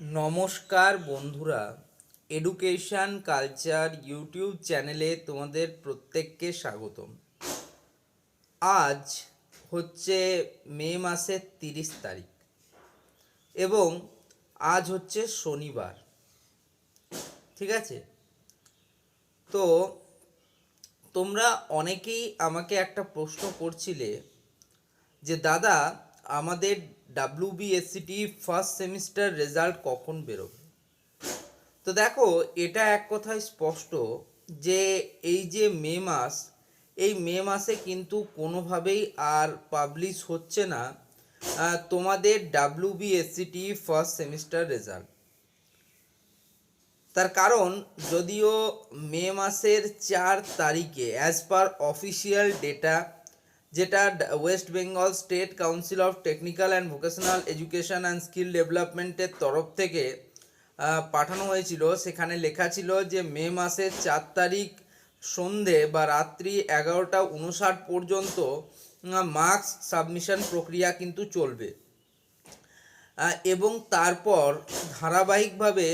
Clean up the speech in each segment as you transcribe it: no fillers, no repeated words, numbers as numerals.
নমস্কার বন্ধুরা, education culture YouTube চ্যানেলে তোমাদের প্রত্যেককে স্বাগতম। আজ হচ্ছে মে মাসের 30 তারিখ এবং আজ হচ্ছে শনিবার। ঠিক আছে, তো তোমরা অনেকেই আমাকে একটা প্রশ্ন করছিলে যে দাদা, আমাদের ডাব্লিউবিএসসিটি ফার্স্ট সেমিস্টার রেজাল্ট কখন বেরোবে। তো দেখো, এটা এক কথায় স্পষ্ট যে এই যে মে মাস, এই মে মাসে কিন্তু কোনোভাবেই আর পাবলিশ হচ্ছে না তোমাদের ডাব্লিউবিএসসিটি ফার্স্ট সেমিস্টার রেজাল্ট। তার কারণ, যদিও মে মাসের 4 তারিখে অ্যাজ পার অফিসিয়াল ডেটা, যেটা West Bengal state council of technical and vocational education and skill ডেভেলপমেন্টের তরফ থেকে পাঠানো হয়েছিল, সেখানে লেখা ছিল যে মে মাসের 4 তারিখ সন্ধে বা রাত্রি 11টা 59 পর্যন্ত মার্কস সাবমিশন প্রক্রিয়া কিন্তু চলবে এবং তারপর ধারাবাহিকভাবে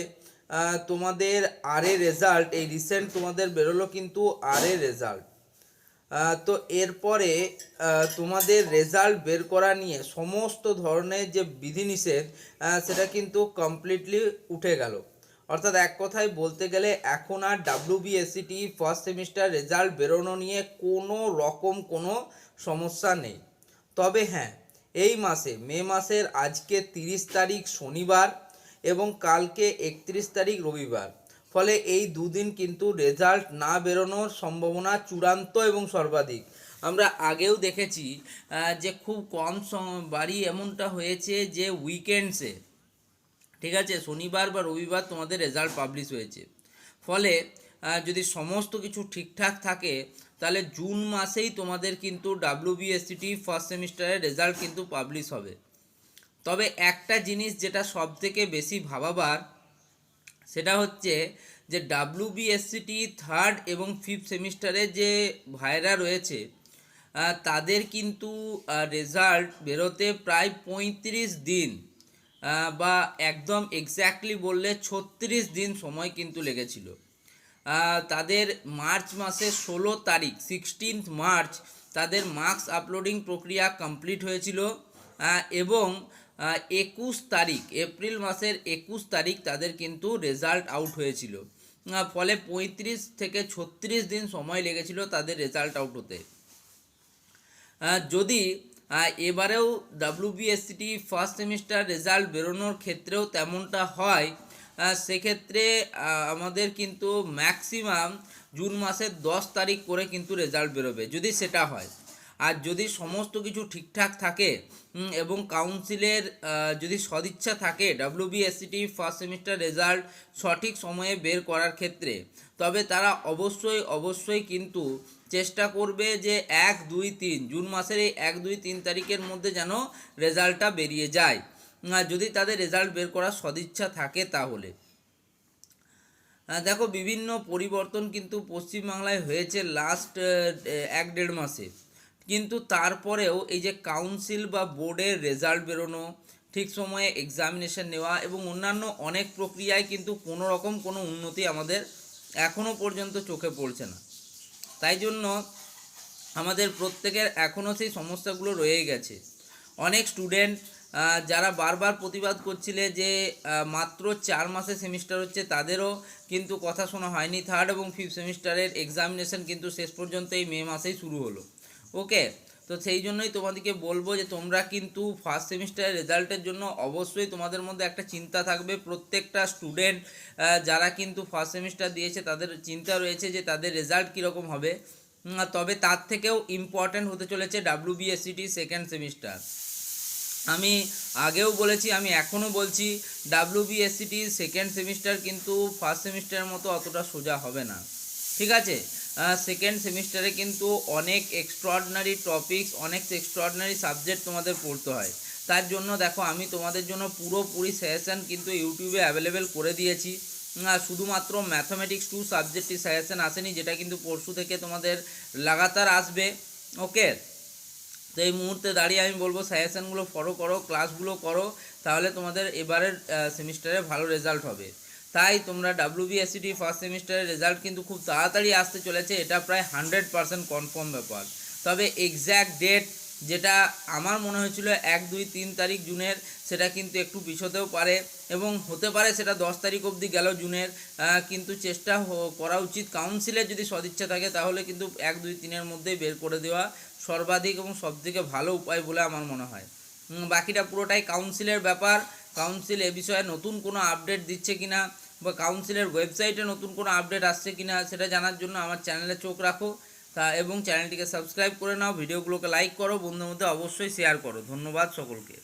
তোমাদের আরে রেজাল্ট, এই রিসেন্ট তোমাদের বেরোলো কিন্তু আরে রেজাল্ট। তো এরপরে তোমাদের রেজাল্ট বের করা নিয়ে সমস্ত ধরনের যে বিধিনিষেধ সেটা কিন্তু কমপ্লিটলি উঠে গেল। অর্থাৎ এক কথায় বলতে গেলে এখন আর ডাব্লিউবিএসসিটি ফার্স্ট সেমিস্টার রেজাল্ট বেরোনো নিয়ে কোনো রকম কোনো সমস্যা নেই। তবে হ্যাঁ, এই মাসে মে মাসের আজকে 30 তারিখ শনিবার এবং কালকে 31 তারিখ রবিবার, ফলে এই দুদিন কিন্তু রেজাল্ট না বেরোনোর সম্ভাবনা চূড়ান্ত এবং সর্বাধিক। আমরা আগেও দেখেছি যে খুব কম বারই এমনটা হয়েছে যে উইকেন্ডসে, ঠিক আছে, শনিবার বা রবিবার তোমাদের রেজাল্ট পাবলিশ হয়েছে। ফলে যদি সমস্ত কিছু ঠিকঠাক থাকে তাহলে জুন মাসেই তোমাদের কিন্তু ডাব্লিউবিএসসিটি ফার্স্ট সেমিস্টারের রেজাল্ট কিন্তু পাবলিশ হবে। তবে একটা জিনিস যেটা সব থেকে বেশি ভাবাবার, সেটা হচ্ছে যে ডাব্লিউবিএসসিটি থার্ড এবং ফিফথ সেমিস্টারে যে ভাইরা রয়েছে তাদের কিন্তু রেজাল্ট বেরোতে প্রায় 35 দিন বা একদম এক্স্যাক্টলি বললে 36 দিন সময় কিন্তু লেগেছিল। তাদের মার্চ মাসের 16 তারিখ 16 মার্চ তাদের মার্কস আপলোডিং প্রক্রিয়া কমপ্লিট হয়েছিল এবং 21 তারিখ এপ্রিল মাসের 21 তারিখ তাদের কিন্তু রেজাল্ট আউট হয়েছিল। ফলে 35 থেকে 36 দিন সময় লেগেছিল তাদের রেজাল্ট আউট হতে। যদি এবারেও ডাব্লিউবিএসসিটি ফার্স্ট সেমিস্টার রেজাল্ট বেরোনোর ক্ষেত্রেও তেমনটা হয়, সেক্ষেত্রে আমাদের কিন্তু ম্যাক্সিমাম জুন মাসের 10 তারিখ করে কিন্তু রেজাল্ট বেরোবে যদি সেটা হয়। আর যদি সমস্ত কিছু ঠিকঠাক থাকে এবং কাউন্সিলের যদি সদিচ্ছা থাকে ডাব্লিউবিএসসিটি ফার্স্ট সেমিস্টার রেজাল্ট সঠিক সময়ে বের করার ক্ষেত্রে, তবে তারা অবশ্যই কিন্তু চেষ্টা করবে যে 1, 2, 3 জুন মাসের এই 1, 2, 3 তারিখের মধ্যে যেন রেজাল্টটা বেরিয়ে যায়, যদি তাদের রেজাল্ট বের করার সদিচ্ছা থাকে তাহলে। দেখো, বিভিন্ন পরিবর্তন কিন্তু পশ্চিমবাংলায় হয়েছে লাস্ট 1-1.5 মাসে, কিন্তু তারপরেও এই যে কাউন্সিল বা বোর্ডের রেজাল্ট বেরোনো, ঠিক সময়ে এক্সামিনেশন নেওয়া এবং অন্যান্য অনেক প্রক্রিয়ায় কিন্তু কোনো রকম কোনো উন্নতি আমাদের এখনও পর্যন্ত চোখে পড়ছে না। তাই জন্য আমাদের প্রত্যেকের এখনও সেই সমস্যাগুলো রয়ে গেছে। অনেক স্টুডেন্ট যারা বারবার প্রতিবাদ করছিলে যে মাত্র 4 মাসের সেমিস্টার হচ্ছে, তাদেরও কিন্তু কথা শোনা হয়নি। থার্ড এবং ফিফথ সেমিস্টারের এক্সামিনেশন কিন্তু শেষ পর্যন্ত এই মে মাসেই শুরু হলো। ওকে, তো সেই জন্যই তোমাদেরকে বলবো যে তোমরা কিন্তু ফার্স্ট সেমিস্টারের রেজাল্টের জন্য অবশ্যই তোমাদের মধ্যে একটা চিন্তা থাকবে। প্রত্যেকটা স্টুডেন্ট যারা কিন্তু ফার্স্ট সেমিস্টার দিয়েছে তাদের চিন্তা রয়েছে যে তাদের রেজাল্ট কীরকম হবে। তবে তার থেকেও ইম্পর্ট্যান্ট হতে চলেছে ডাব্লিউবিএসসিটি সেকেন্ড সেমিস্টার। আমি আগেও বলেছি, আমি এখনও বলছি, ডাব্লিউবিএসসিটি সেকেন্ড সেমিস্টার কিন্তু ফার্স্ট সেমিস্টারের মতো অতটা সোজা হবে না। ঠিক আছে, সেকেন্ড সেমিস্টারে কিন্তু অনেক এক্সট্রাঅর্ডিনারি টপিকস, অনেক এক্সট্রাঅর্ডিনারি সাবজেক্ট তোমাদের পড়তে হয়। তার জন্য দেখো, আমি তোমাদের জন্য পুরোপুরি সাজেশান কিন্তু ইউটিউবে অ্যাভেলেবেল করে দিয়েছি। শুধুমাত্র ম্যাথামেটিক্স 2 সাবজেক্টটি সাজেশান আসেনি, যেটা কিন্তু পরশু থেকে তোমাদের লাগাতার আসবে। ওকে, তো এই মুহূর্তে দাঁড়িয়ে আমি বলবো সাজেশনগুলো ফলো করো, ক্লাসগুলো করো, তাহলে তোমাদের এবারের সেমিস্টারে ভালো রেজাল্ট হবে। তাই তোমরা WBSCD ফার্স্ট সেমিস্টারের রেজাল্ট কিন্তু খুব তাড়াতাড়ি আসতে চলেছে, এটা প্রায় 100% কনফার্ম ব্যাপার। তবে এক্স্যাক্ট ডেট যেটা আমার মনে হয়েছিল 1, 2, 3 তারিখ জুনের, সেটা কিন্তু একটু পিছোতেও পারে এবং হতে পারে সেটা 10 তারিখ অবধি গেল জুনের। কিন্তু চেষ্টা করা উচিত, কাউন্সিলের যদি সদিচ্ছা থাকে তাহলে কিন্তু 1, 2, 3-এর মধ্যেই বের করে দেওয়া সর্বাধিক এবং সবথেকে ভালো উপায় বলে আমার মনে হয়। বাকিটা পুরোটাই কাউন্সিলের ব্যাপার। কাউন্সিল এ বিষয়ে নতুন কোনো আপডেট দিচ্ছে কিনা বা কাউন্সিলের ওয়েবসাইটে নতুন কোনো আপডেট আসছে কিনা সেটা জানার জন্য আমার চ্যানেলে চোখ রাখো এবং চ্যানেলটিকে সাবস্ক্রাইব করে নাও, ভিডিওগুলোকে লাইক করো, বন্ধুদের মধ্যে অবশ্যই শেয়ার করো। ধন্যবাদ সকলকে।